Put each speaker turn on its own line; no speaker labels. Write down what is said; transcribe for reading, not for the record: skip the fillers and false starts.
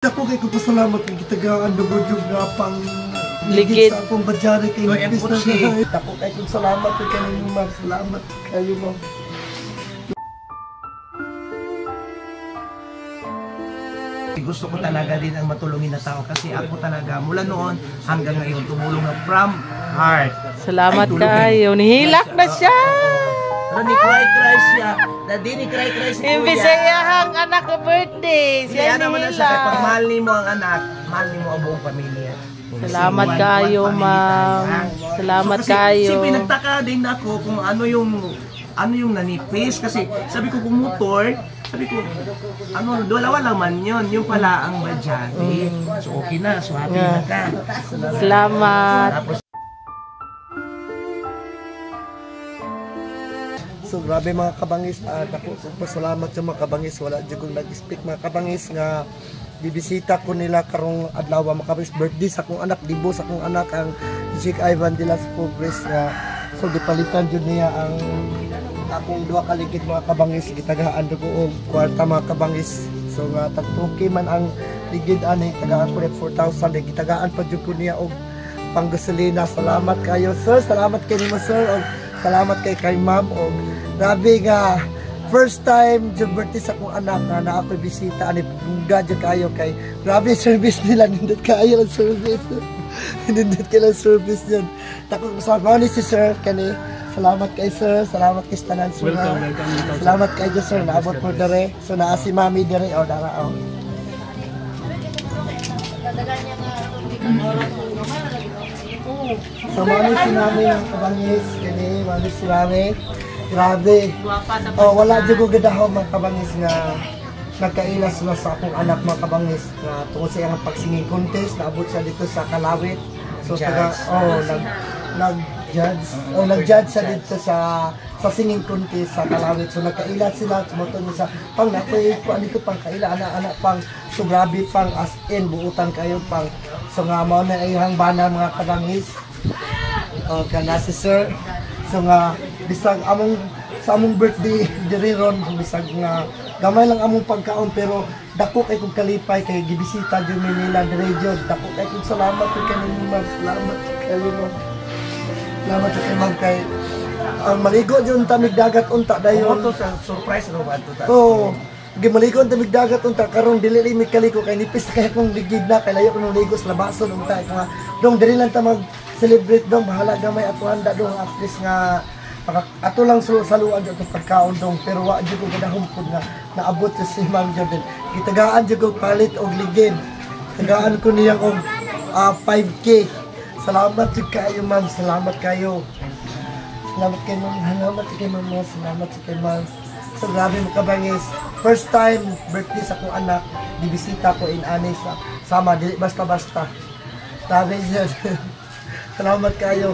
Ako kay ko pasalamat kay gitagaan dugod yung pang
ligid
sa akong badyari kay Nipis na siya. Ako kay ko salamat kay kanino mag salamat kayo mo.
Gusto ko talaga din ang matulungin na tao kasi ako talaga mula noon hanggang ngayon tumulong na from heart.
Salamat kayo. Nihilak na siya.
Pero ni cry siya. Dadi ni cry si Kuya.
Imbis sa iyahang anak ko birthday. Siya
naman na siya. Pag mahal ni mo ang anak, mahal ni mo ang buong pamilya.
Salamat kayo, ma'am. Salamat kayo.
Kasi pinagtaka din ako kung ano yung nanipis. Kasi sabi ko kung motor, sabi ko, dalawa lang man yun. Yung pala ang badyari. So okay na, so happy na ka.
Salamat.
So grabe mga kabangis, ako pasalamat sa mga kabangis, wala dyan kong nag-speak mga kabangis nga bibisita ko nila karong adlaw mga kabangis, birthday sa akong anak, dibo sa akong anak ang Jake Ivan de las Pobres nga so gipalitan dyan niya ang akong duha kaligid mga kabangis, gitagaan ko og kwarta mga kabangis. So nga tagtuki man ang ligid ani, tagaan ko net 4,000, gitagaan pa dyan ko niya og panggasolina. Salamat kayo sir, salamat kay nimo sir, og salamat kay ma'am, og grabe nga first time yung birthday sa akong anak na naako'y bisita ani bungga dyan kayo kay grabe service nila, nindot kayo ang service nindot kayo ang service dyan. Takot masama ni si sir kani, salamat kay sir, salamat kay tanan sir. Welcome. Salamat kay dyan sir, naabot mo dere, so naa si mami dere, o dara o. So mami si mami ang kabangis kani, mami si mami. Grabe. Wala dyan ko gadahaw mga kabangis nga nagkailas na sa akong anak mga kabangis na tungkol sa iyang pagsinging contest, naabot siya dito sa Kalawit. So nag-judge siya dito sa singing contest sa Kalawit. So nagkailas sila, tumutuloy sa pang nakoy ko dito pang kaila anak pang so grabe pang as in buutan kayo pang so nga mao na iyang bana mga kabangis. Kana si sir. So nga bisag sa among birthday diri ron, bisag nga gamay lang among pagkaon pero dako kay kog kalipay kay gibisita jud mi nila diri jud. Dako kay kog salamat kanimo ma'am, salamat kayo ma'am. Salamat kay ma'am kay maligo jud ta migdagat unta dayon.
To sa surprise ro ba to ta?
Oo. Gimaligo ta migdagat unta karon dili mi kaliko kay nipis kay akong ligid na kay layo ko nang ligo sa labason unta nga dong diri lang ta mag celebrate dong, bahala gamay ato handa dong at least nga ato lang saluan dito pagkaon dong pero wa jud ko gadahom pud nga naabot sa si Ma'am Jordan. Gitagaan jud ko palit og ligid. Tagaan ko niya og 5K. Salamat jud kayo ma'am, salamat kayo. Salamat kay ma'am, salamat kay ma'am, salamat kay ma'am. So grabe mo kabangis. First time birthday sa akong anak, dibisita ko in Anis sama dili basta-basta. Grabe jud. Salamat kayo.